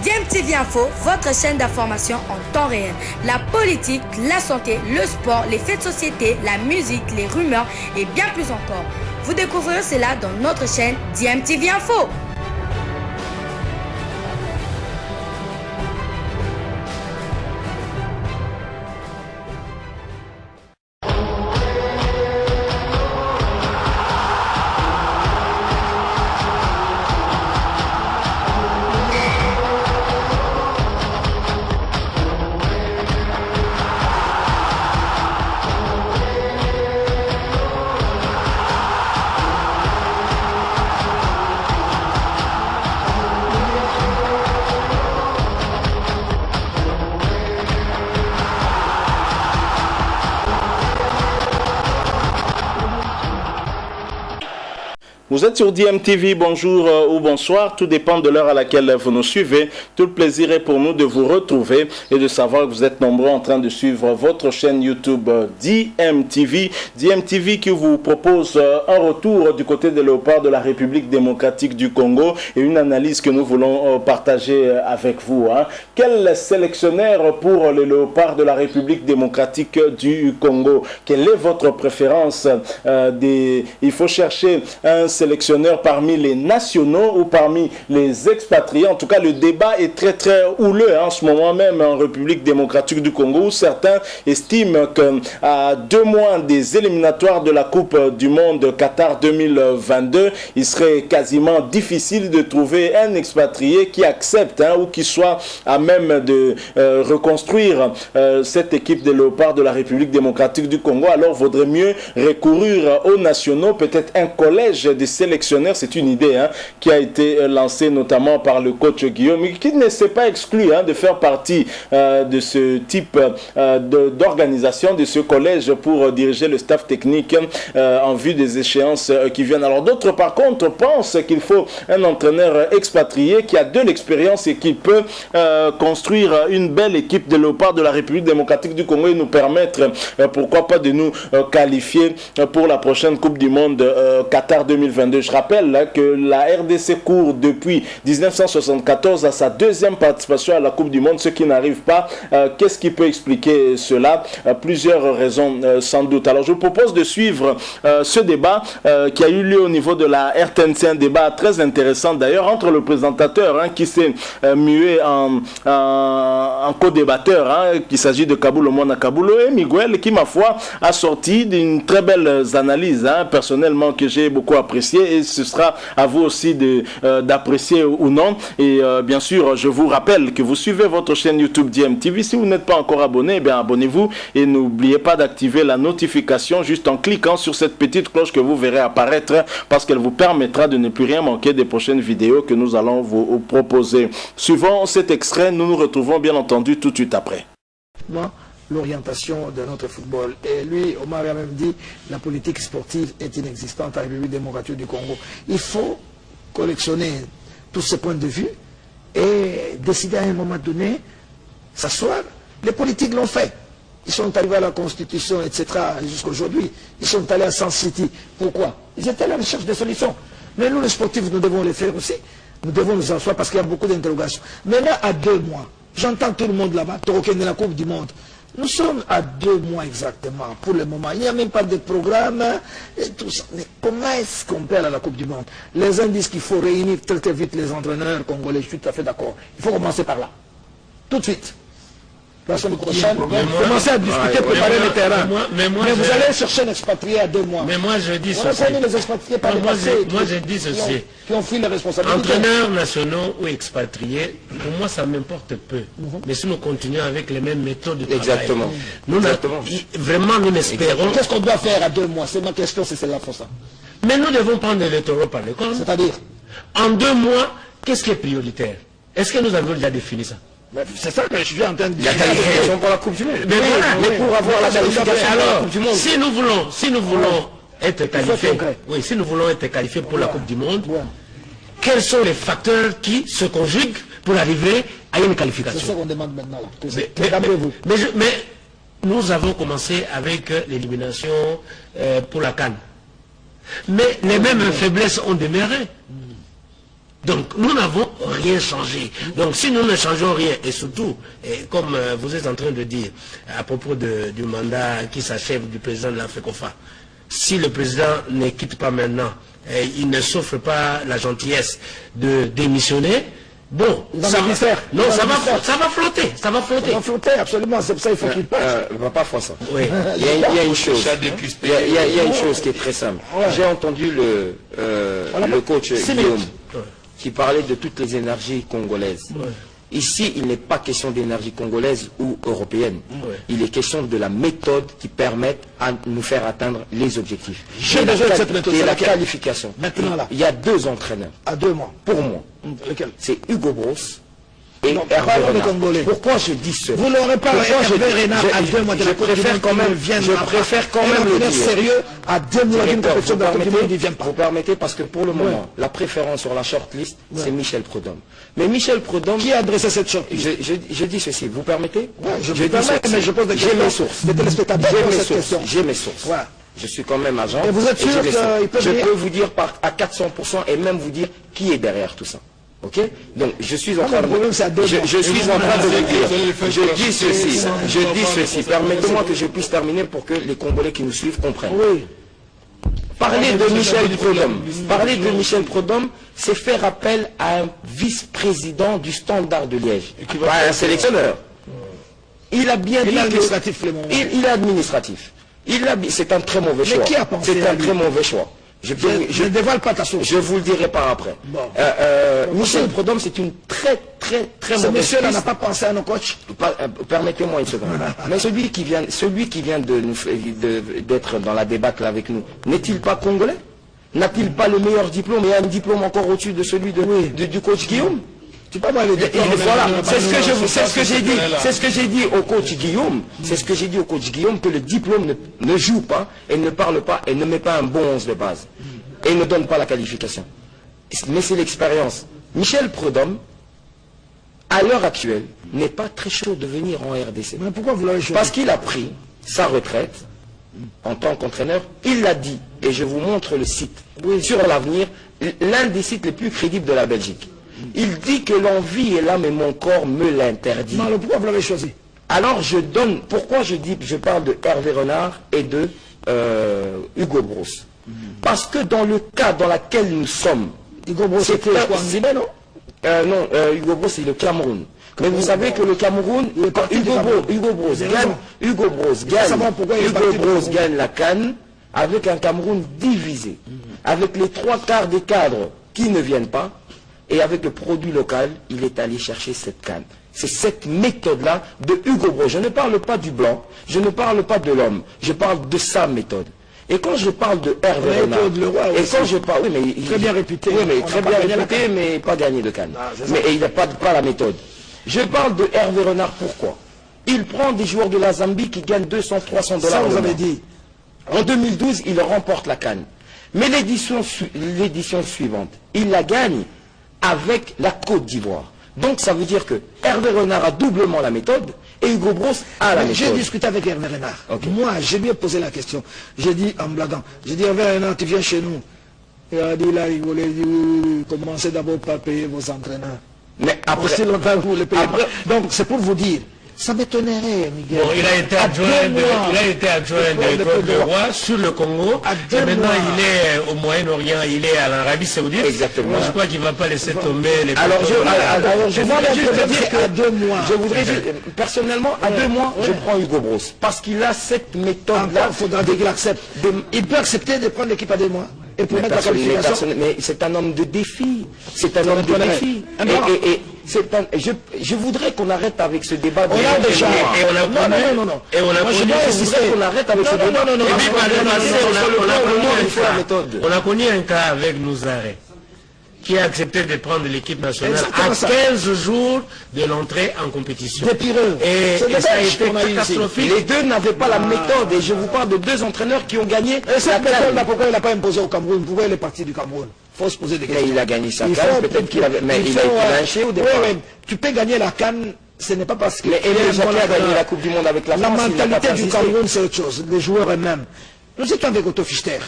DMTV Info, votre chaîne d'information en temps réel. La politique, la santé, le sport, les faits de société, la musique, les rumeurs et bien plus encore. Vous découvrirez cela dans notre chaîne DMTV Info. Vous êtes sur DMTV, bonjour ou bonsoir, tout dépend de l'heure à laquelle vous nous suivez. Tout le plaisir est pour nous de vous retrouver et de savoir que vous êtes nombreux en train de suivre votre chaîne YouTube DMTV. DMTV qui vous propose un retour du côté des léopards de la République démocratique du Congo et une analyse que nous voulons partager avec vous. Quel sélectionneur pour les léopards de la République démocratique du Congo? Quelle est votre préférence? Il faut chercher un sélectionneur parmi les nationaux ou parmi les expatriés. En tout cas, le débat est très houleux en ce moment même en République démocratique du Congo, où certains estiment qu'à 2 mois des éliminatoires de la Coupe du Monde Qatar 2022, il serait quasiment difficile de trouver un expatrié qui accepte ou qui soit à même de reconstruire cette équipe des léopards de la République démocratique du Congo. Alors, vaudrait mieux recourir aux nationaux, peut-être un collège des sélectionneurs, c'est une idée qui a été lancée notamment par le coach Guillaume, qui ne s'est pas exclu de faire partie de ce type d'organisation, de ce collège pour diriger le staff technique en vue des échéances qui viennent. Alors d'autres par contre pensent qu'il faut un entraîneur expatrié qui a de l'expérience et qui peut construire une belle équipe de léopards de la République démocratique du Congo et nous permettre pourquoi pas de nous qualifier pour la prochaine Coupe du Monde Qatar 2022. Je rappelle que la RDC court depuis 1974 à sa 2e participation à la Coupe du Monde, ce qui n'arrive pas. Qu'est-ce qui peut expliquer cela? Plusieurs raisons sans doute. Alors je vous propose de suivre ce débat qui a eu lieu au niveau de la RTNC, un débat très intéressant d'ailleurs entre le présentateur qui s'est mué en co-débatteur, qu'il s'agit de Kabulo Mona Kabulo, et Miguel qui ma foi a sorti d'une très belle analyse personnellement que j'ai beaucoup apprécié et ce sera à vous aussi d'apprécier ou non. Et bien sûr, je vous rappelle que vous suivez votre chaîne YouTube DMTV. Si vous n'êtes pas encore abonné, abonnez-vous et n'oubliez pas d'activer la notification juste en cliquant sur cette petite cloche que vous verrez apparaître parce qu'elle vous permettra de ne plus rien manquer des prochaines vidéos que nous allons vous proposer. Suivant cet extrait, nous nous retrouvons bien entendu tout de suite après. L'orientation de notre football. Et lui, Omar a même dit la politique sportive est inexistante en République démocratique du Congo. Il faut collectionner tous ces points de vue et décider à un moment donné, s'asseoir. Les politiques l'ont fait. Ils sont arrivés à la Constitution, etc. jusqu'à aujourd'hui. Ils sont allés à San City. Pourquoi? Ils étaient à la recherche de solutions. Mais nous, les sportifs, nous devons les faire aussi. Nous devons nous asseoir parce qu'il y a beaucoup d'interrogations. Maintenant, à 2 mois, j'entends tout le monde là-bas, Toroken de la Coupe du Monde. Nous sommes à 2 mois exactement pour le moment. Il n'y a même pas de programme et tout ça. Mais comment est-ce qu'on perd à la Coupe du Monde? Les uns disent qu'il faut réunir très vite les entraîneurs congolais. Je suis tout à fait d'accord. Il faut commencer par là. Tout de suite. La semaine prochaine, commencer à discuter, préparer le terrain. Mais vous allez chercher un expatrié à 2 mois. Mais moi je dis ceci. Les expatriés par moi je dis ceci. Qui ont fui les responsabilités. Entraîneurs nationaux ou expatriés, pour moi ça m'importe peu. Mais si nous continuons avec les mêmes méthodes de travail. Exactement. Vraiment nous espérons. Qu'est-ce qu'on doit faire à 2 mois? C'est ma question, c'est celle-là pour ça. Mais nous devons prendre les taureaux par les cornes. C'est-à-dire? En 2 mois, qu'est-ce qui est prioritaire? Est-ce que nous avons déjà défini ça? C'est ça que je suis en train de dire. La qualification pour la Coupe du Monde. Mais pour avoir la qualification pour la Coupe du Monde. Si nous voulons être qualifiés, oui, si nous voulons être qualifiés pour la Coupe du Monde, quels sont les facteurs qui se conjuguent pour arriver à une qualification? C'est ça qu'on demande maintenant. Mais nous avons commencé avec l'élimination pour la CAN. Mais les mêmes faiblesses ont demeuré. Donc nous n'avons rien changé. Donc si nous ne changeons rien, et surtout, comme vous êtes en train de dire, à propos du mandat qui s'achève du président de la FECOFA, si le président ne quitte pas maintenant, il ne s'offre pas la gentillesse de démissionner, bon, ça va flotter, ça va flotter. Ça va flotter, absolument, c'est pour ça qu'il faut qu'il passe. Va pas faire ça. Oui. Il y a une chose. Il y a une chose qui est très simple. J'ai entendu le coach Guillaume qui parlait de toutes les énergies congolaises. Ici, il n'est pas question d'énergie congolaise ou européenne. Il est question de la méthode qui permet à nous faire atteindre les objectifs. J'ai besoin de cette méthode. Et la qualification. Maintenant, là. Il y a 2 entraîneurs. À 2 mois. Pour moi. Lequel? C'est Hugo Bros et Non, Hervé parlons des Renard. Congolais. Pourquoi je dis cela? Vous n'aurez pas Hervé Renard à 2 mois de la Coupe du Monde. Je préfère quand même le dire. Sérieux à 2 mois d'une compétition de la Coupe du Monde, il ne vient pas. Vous permettez, parce que pour le moment, la préférence sur la shortlist, c'est Michel Prudhomme. Mais Michel Prudhomme... Qui a adressé cette shortlist? Je dis ceci, vous permettez? Je dis permets, mais je pose des questions. J'ai mes sources. Des téléspectateurs posent cette question. J'ai mes sources. Ouais. Je suis quand même agent. Et vous êtes sûr qu'il peut Je venir? peux vous dire à 400% et même vous dire qui est derrière tout ça. Ok? Donc je suis en train de vous dire. Je dis ceci. Permettez-moi que je puisse terminer pour que les Congolais qui nous suivent comprennent. Oui. Parler de Michel Prudhomme, c'est faire appel à un vice-président du Standard de Liège, pas un sélectionneur. Il a bien dit il est administratif. C'est un très mauvais choix. C'est un très mauvais choix. Je ne dévoile pas ta source. Je vous le dirai par après. Bon. Michel Prudhomme, c'est une très mauvaise. Ce monsieur-là n'a pas pensé à nos coachs. Permettez-moi une seconde. Mais celui qui vient d'être dans la débâcle avec nous, n'est-il pas congolais? N'a-t-il pas le meilleur diplôme et un diplôme encore au-dessus de celui du coach Guillaume? Voilà, c'est ce que j'ai dit au coach Guillaume. C'est ce que j'ai dit au coach Guillaume, que le diplôme ne joue pas, et ne parle pas, et ne met pas un bon 11 de base. Et ne donne pas la qualification. Mais c'est l'expérience. Michel Prudhomme, à l'heure actuelle, n'est pas très chaud de venir en RDC. Mais pourquoi vous l'avez choisi? Parce qu'il a pris sa retraite en tant qu'entraîneur. Il l'a dit, et je vous montre le site, sur l'avenir, l'un des sites les plus crédibles de la Belgique. Il dit que l'envie est là, mais mon corps me l'interdit. Non, pourquoi vous l'avez choisi? Alors je donne, pourquoi je parle de Hervé Renard et de Hugo Bros. Parce que dans le cas dans lequel nous sommes, Hugo Bros c'était quoi, non? Non, Hugo Bros c'est le Cameroun. Mais vous savez que le Cameroun, Hugo Bros gagne la CAN avec un Cameroun divisé, avec les 3/4 des cadres qui ne viennent pas. Et avec le produit local, il est allé chercher cette canne. C'est cette méthode-là de Hugo Bros. Je ne parle pas du blanc, je ne parle pas de l'homme, je parle de sa méthode. Et quand je parle de Hervé Renard, et quand je parle, oui, mais très bien réputé, mais pas gagné de canne. Mais il n'a pas la méthode. Je parle de Hervé Renard, pourquoi? Il prend des joueurs de la Zambie qui gagnent 200-300 $. Ça, vous avez dit. En 2012, il remporte la canne. Mais l'édition suivante, il la gagne avec la Côte d'Ivoire. Donc ça veut dire que Hervé Renard a doublement la méthode et Hugo Bros a la méthode. J'ai discuté avec Hervé Renard. Moi, j'ai bien posé la question. J'ai dit en blaguant, j'ai dit Hervé Renard, tu viens chez nous. Il a dit là, il voulait commencer d'abord par payer vos entraîneurs. Mais après, aussi longtemps que vous les payez. Donc c'est pour vous dire. Ça m'étonnerait, Miguel. Bon, il a été adjoint de Claude Leroy sur le Congo. Et maintenant, il est au Moyen-Orient, il est à l'Arabie Saoudite. Exactement. Moi, je crois qu'il ne va pas laisser tomber les... Alors, je voudrais juste, personnellement, à 2 mois, je prends Hugo Bros. Parce qu'il a cette méthode-là. Il faudra qu'il accepte. Il peut accepter de prendre l'équipe à 2 mois. Et pour mettre la qualification. Mais c'est un homme de défi. C'est un homme de défi. Je voudrais qu'on arrête avec ce débat. On a déjà. qu'on arrête avec ce débat. On a connu un cas avec Nouzaré, qui a accepté de prendre l'équipe nationale à 15 jours de l'entrée en compétition. Et ça a été catastrophique. Les deux n'avaient pas la méthode. Et je vous parle de 2 entraîneurs qui ont gagné. Et cette méthode-là, pourquoi il n'a pas imposé au Cameroun? Pourquoi il est parti du Cameroun? Il faut se poser des questions. Mais il a gagné sa canne, peut-être qu'il avait... Mais il a été lynché au départ. Oui, tu peux gagner la canne, ce n'est pas parce que... Mais Aimé Jacquet a gagné la Coupe du Monde avec la France. La mentalité du Cameroun, c'est autre chose. Les joueurs eux-mêmes. Nous étions avec Otto Fichter,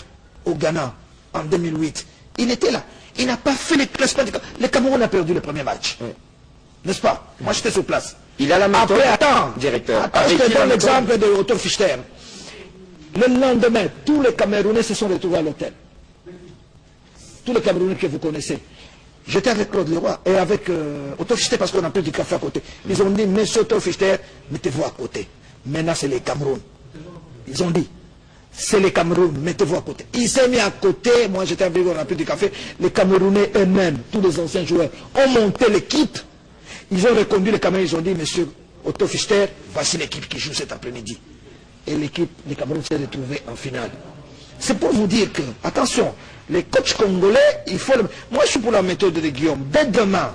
au Ghana, en 2008. Il était là. Il n'a pas fait les classements. Le Cameroun a perdu le premier match. N'est-ce pas? Moi, j'étais sur place. Il a la méthode, après, attends, directeur. Attends, je te donne l'exemple de Otto Fichter. Le lendemain, tous les Camerounais se sont retrouvés à l'hôtel. Tous les Camerounais que vous connaissez. J'étais avec Claude Leroy et avec Otto Fichter parce qu'on a pris du café à côté. Ils ont dit, monsieur Otto Fichter, mettez-vous à côté. Maintenant, c'est les Cameroun. Ils ont dit, c'est les Cameroun, mettez-vous à côté. Il s'est mis à côté, moi j'étais avec eux, on a pris du café. Les Camerounais eux-mêmes, tous les anciens joueurs, ont monté l'équipe. Ils ont reconduit les Camerounais, ils ont dit, monsieur Otto Fichter, voici l'équipe qui joue cet après-midi. Et l'équipe des Cameroun s'est retrouvée en finale. C'est pour vous dire que, attention, les coachs congolais, il faut... Moi, je suis pour la méthode de Guillaume. Dès demain,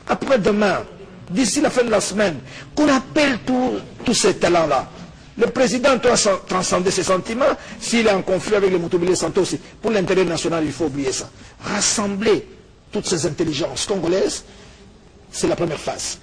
après-demain, d'ici la fin de la semaine, qu'on appelle tous ces talents-là. Le président doit transcender ses sentiments. S'il est en conflit avec les Moutoubili Santos, pour l'intérêt national, il faut oublier ça. Rassembler toutes ces intelligences congolaises, c'est la première phase.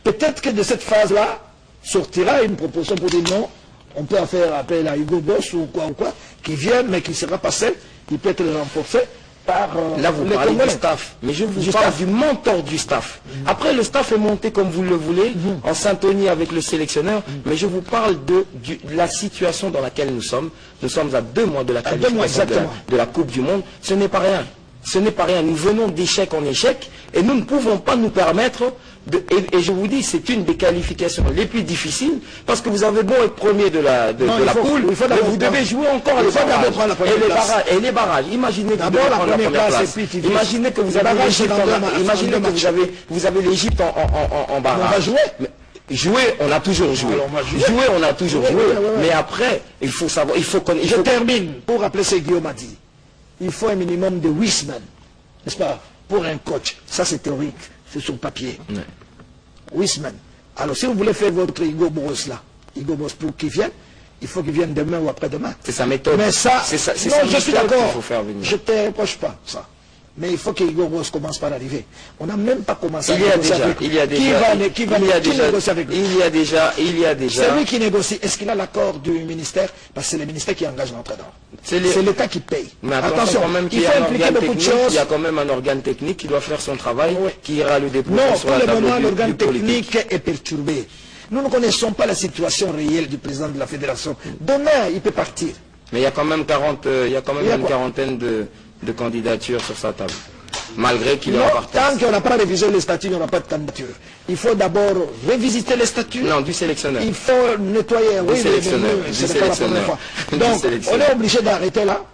Peut-être que de cette phase-là, sortira une proposition pour dire non, on peut faire appel à Hugo Boss ou quoi, qui vienne, mais qui ne sera pas seul, qui peut être renforcé par là, vous parlez du staff, mais je vous parle du mentor du staff. Après, le staff est monté comme vous le voulez, en syntonie avec le sélectionneur, mais je vous parle de la situation dans laquelle nous sommes. Nous sommes à 2 mois de la qualification de la Coupe du Monde. Ce n'est pas rien. Ce n'est pas rien. Nous venons d'échec en échec et nous ne pouvons pas nous permettre et je vous dis, c'est une des qualifications les plus difficiles parce que vous avez beau être premier de la poule, mais vous devez jouer encore les barrages. Et les barrages. Imaginez que vous devez prendre la première place. Imaginez que vous avez l'Égypte vous avez l'Égypte en barrage. On va jouer. Jouer, on a toujours joué. Jouer, on a toujours joué. Mais après, il faut savoir, il faut connaître. Je termine pour rappeler ce que Guillaume a dit. Il faut un minimum de 8 semaines, n'est-ce pas, pour un coach. Ça, c'est théorique, c'est sur papier. 8 semaines. Alors, si vous voulez faire votre Hugo Boss là, Hugo Boss pour qu'il vienne, il faut qu'il vienne demain ou après-demain. C'est sa méthode. Mais ça, non, je suis d'accord. Je ne te reproche pas ça. Mais il faut que Hugo Boss commence par arriver. On n'a même pas commencé à négocier avec lui. Qui va négocier avec lui? Il y a déjà. C'est lui qui négocie. Est-ce qu'il a l'accord du ministère? Parce que c'est le ministère qui engage l'entraîneur. C'est l'État qui paye. Mais attention, quand même, il y a quand même un organe technique qui doit faire son travail, qui ira le déposer sur la table du politique. Non, pour le moment, l'organe technique est perturbé. Nous ne connaissons pas la situation réelle du président de la fédération. Demain, il peut partir. Mais il y a quand même une quarantaine de candidatures sur sa table. Malgré qu'il est en partance. Tant qu'on n'a pas révisé les statuts, il n'y aura pas de candidature. Il faut d'abord revisiter les statuts. Non, du sélectionneur. Il faut nettoyer. Du sélectionneur. Ce n'est pas la première fois. Donc, on est obligé d'arrêter là.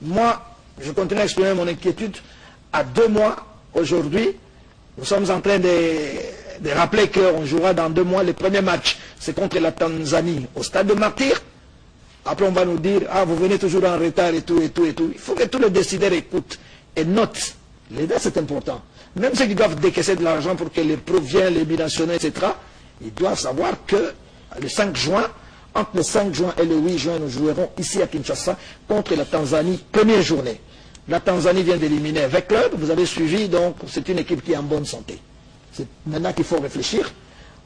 Moi, je continue à exprimer mon inquiétude. À 2 mois, aujourd'hui, nous sommes en train de rappeler qu'on jouera dans 2 mois. Le premier match, c'est contre la Tanzanie au stade de Martyr. Après, on va nous dire, ah, vous venez toujours en retard et tout. Il faut que tous les décideurs écoutent et notent. Les dates, c'est important. Même ceux qui doivent décaisser de l'argent pour que les preuves viennent, les binationaux, etc., ils doivent savoir que le 5 juin, entre le 5 juin et le 8 juin, nous jouerons ici à Kinshasa contre la Tanzanie, première journée. La Tanzanie vient d'éliminer 20 clubs, vous avez suivi, donc c'est une équipe qui est en bonne santé. C'est maintenant qu'il faut réfléchir.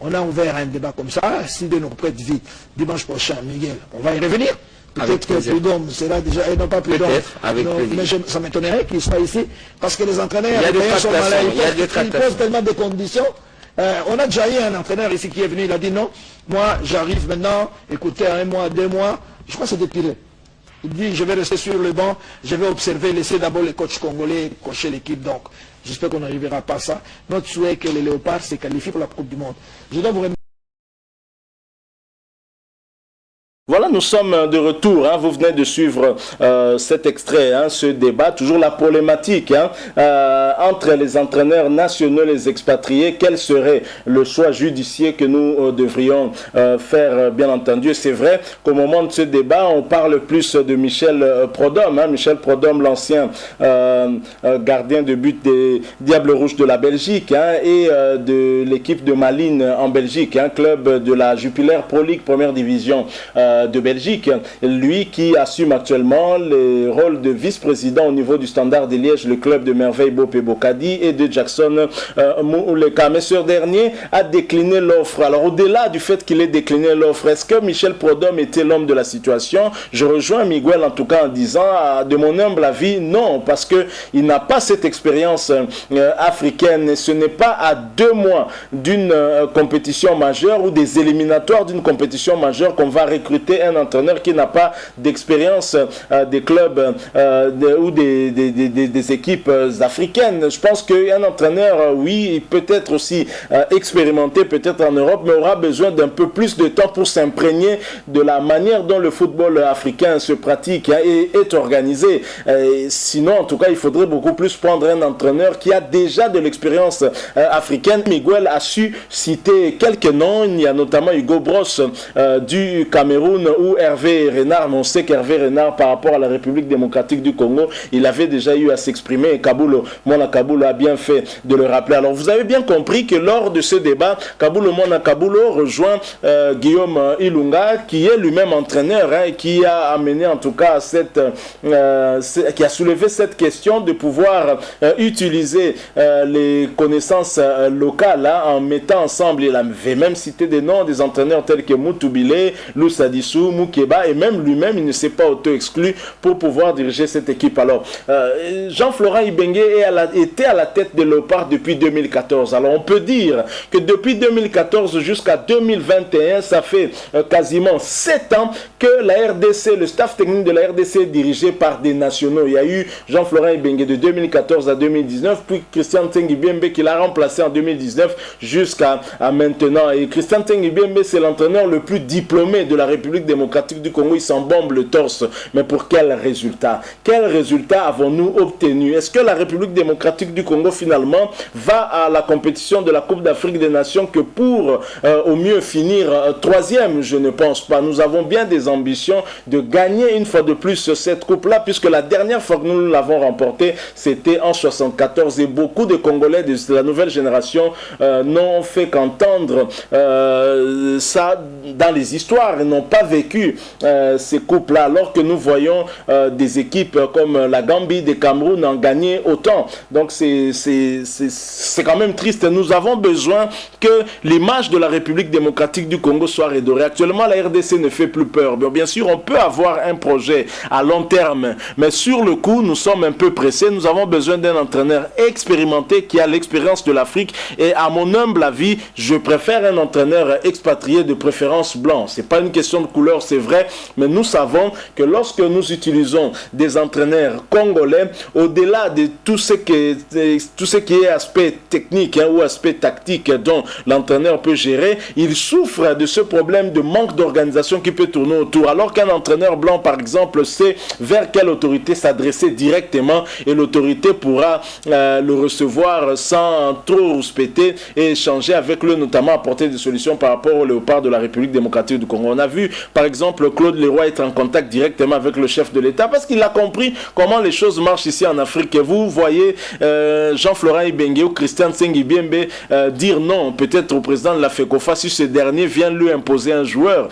On a ouvert un débat comme ça. Si de nous prête vite, dimanche prochain, Miguel, on va y revenir. Peut-être que Prudhomme sera déjà, et non pas Prudhomme. Mais ça m'étonnerait qu'il soit ici, parce que les entraîneurs sont malades. Ils posent tellement de conditions. On a déjà eu un entraîneur ici qui est venu, il a dit non, moi j'arrive maintenant, écoutez, 1 mois, 2 mois, je crois que c'est dépilé. Il dit, je vais rester sur le banc, je vais observer, laisser d'abord les coachs congolais coacher l'équipe. Donc, j'espère qu'on n'arrivera pas à ça. Notre souhait est que les Léopards se qualifient pour la Coupe du Monde. Je dois vous remercier. Voilà, nous sommes de retour. Vous venez de suivre cet extrait, ce débat. Toujours la problématique entre les entraîneurs nationaux et les expatriés. Quel serait le choix judiciaire que nous devrions faire, bien entendu. C'est vrai qu'au moment de ce débat, on parle plus de Michel Prudhomme. Michel Prudhomme, l'ancien gardien de but des Diables Rouges de la Belgique et de l'équipe de Malines en Belgique, club de la Jupiler Pro League, première division de Belgique. Lui qui assume actuellement le rôle de vice-président au niveau du Standard de Liège, le club de Merveille Bopé Bocadi et de Jackson Mouleka. Mais ce dernier a décliné l'offre. Alors au-delà du fait qu'il ait décliné l'offre, est-ce que Michel Prodhomme était l'homme de la situation? Je rejoins Miguel en tout cas en disant, de mon humble avis, non, parce qu'il n'a pas cette expérience africaine et ce n'est pas à 2 mois d'une compétition majeure ou des éliminatoires d'une compétition majeure qu'on va recruter un entraîneur qui n'a pas d'expérience des clubs ou des équipes africaines. Je pense qu'un entraîneur, oui, peut être aussi expérimenté peut-être en Europe, mais aura besoin d'un peu plus de temps pour s'imprégner de la manière dont le football africain se pratique et est organisé. Sinon, en tout cas, il faudrait beaucoup plus prendre un entraîneur qui a déjà de l'expérience africaine. Miguel a su citer quelques noms. Il y a notamment Hugo Bross du Cameroun ou Hervé Renard. Mais on sait qu'Hervé Renard, par rapport à la République démocratique du Congo, il avait déjà eu à s'exprimer. Et Mona Kabulo a bien fait de le rappeler. Alors, vous avez bien compris que lors de ce débat, Mona Kabulo rejoint Guillaume Ilunga, qui est lui-même entraîneur et qui a amené en tout cas qui a soulevé cette question de pouvoir utiliser les connaissances locales en mettant ensemble. Il avait même cité des noms des entraîneurs tels que Moutoubile, Lou Sadissou, Moukeba, et même lui-même il ne s'est pas auto-exclu pour pouvoir diriger cette équipe. Alors Jean-Florent Ibenge était à la tête de Léopard depuis 2014. Alors on peut dire que depuis 2014 jusqu'à 2021, ça fait quasiment 7 ans que la RDC, le staff technique de la RDC est dirigé par des nationaux. Il y a eu Jean-Florent Ibenge de 2014 à 2019, puis Christian Tengibiembe qui l'a remplacé en 2019 jusqu'à maintenant. Et Christian Tengibiembe, c'est l'entraîneur le plus diplômé de la République démocratique du Congo. Il s'embombe le torse. Mais pour quel résultat? Quel résultat avons-nous obtenu? Est-ce que la République démocratique du Congo finalement va à la compétition de la Coupe d'Afrique des Nations que pour au mieux finir 3e? Je ne pense pas. Nous avons bien des ambitions de gagner une fois de plus cette coupe-là, puisque la dernière fois que nous l'avons remportée, c'était en 74 et beaucoup de Congolais de la nouvelle génération n'ont fait qu'entendre ça dans les histoires et n'ont pas vécu ces coupes-là, alors que nous voyons des équipes comme la Gambie, des Cameroun en gagner autant. Donc c'est quand même triste. Nous avons besoin que l'image de la République démocratique du Congo soit redorée. Actuellement, la RDC ne fait plus peur. Bien sûr, on peut avoir un projet à long terme, mais sur le coup, nous sommes un peu pressés. Nous avons besoin d'un entraîneur expérimenté qui a l'expérience de l'Afrique. Et à mon humble avis, je préfère un entraîneur expatrié, de préférence blanc. C'est pas une question de couleur, c'est vrai, mais nous savons que lorsque nous utilisons des entraîneurs congolais, au-delà de tout ce qui est aspect technique ou aspect tactique dont l'entraîneur peut gérer, il souffre de ce problème de manque d'organisation qui peut tourner autour. Alors qu'un entraîneur blanc, par exemple, sait vers quelle autorité s'adresser directement et l'autorité pourra le recevoir sans trop rouspéter et échanger avec lui, notamment apporter des solutions par rapport au Léopard de la République démocratique du Congo. On a vu, par exemple, Claude Leroy être en contact directement avec le chef de l'État parce qu'il a compris comment les choses marchent ici en Afrique. Et vous voyez Jean-Florent Ibenge ou Christian Tengibiembe dire non, peut-être au président de la FECOFA si ce dernier vient lui imposer un joueur.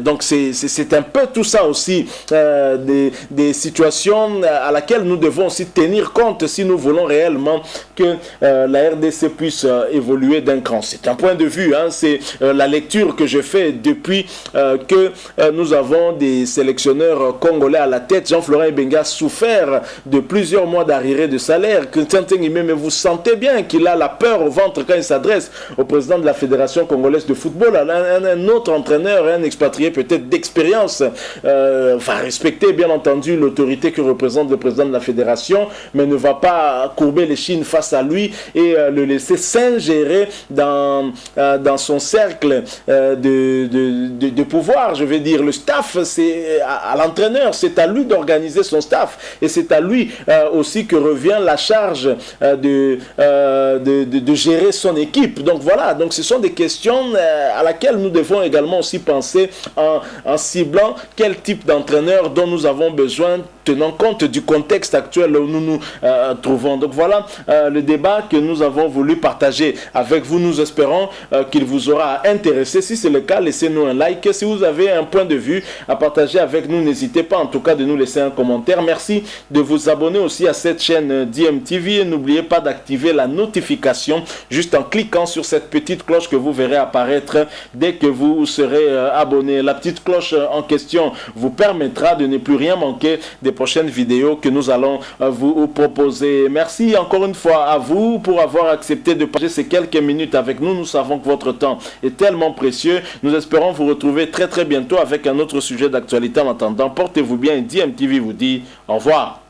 Donc c'est un peu tout ça aussi, des situations à laquelle nous devons aussi tenir compte si nous voulons réellement que la RDC puisse évoluer d'un cran. C'est un point de vue, c'est la lecture que je fais depuis que nous avons des sélectionneurs congolais à la tête. Jean-Florent Ibenge a souffert de plusieurs mois d'arriérés de salaire. Christian Tengibiembe, mais vous sentez bien qu'il a la peur au ventre quand il s'adresse au président de la Fédération congolaise de football. Un autre entraîneur, un expatrié peut-être d'expérience, va respecter bien entendu l'autorité que représente le président de la Fédération, mais ne va pas courber les chines face à lui et le laisser s'ingérer dans son cercle de pouvoir. Je vais dire, le staff, c'est à l'entraîneur, c'est à lui d'organiser son staff et c'est à lui aussi que revient la charge de gérer son équipe. Donc voilà, donc ce sont des questions à laquelle nous devons également aussi penser en ciblant quel type d'entraîneur dont nous avons besoin, tenant compte du contexte actuel où nous nous trouvons. Donc voilà le débat que nous avons voulu partager avec vous. Nous espérons qu'il vous aura intéressé. Si c'est le cas, laissez-nous un like. Si vous avez avez un point de vue à partager avec nous, n'hésitez pas en tout cas de nous laisser un commentaire. Merci de vous abonner aussi à cette chaîne DMTV et n'oubliez pas d'activer la notification juste en cliquant sur cette petite cloche que vous verrez apparaître dès que vous serez abonné. La petite cloche en question vous permettra de ne plus rien manquer des prochaines vidéos que nous allons vous proposer. Merci encore une fois à vous pour avoir accepté de passer ces quelques minutes avec nous. Nous savons que votre temps est tellement précieux. Nous espérons vous retrouver très très bientôt avec un autre sujet d'actualité. En attendant, portez-vous bien et DMTV vous dit au revoir.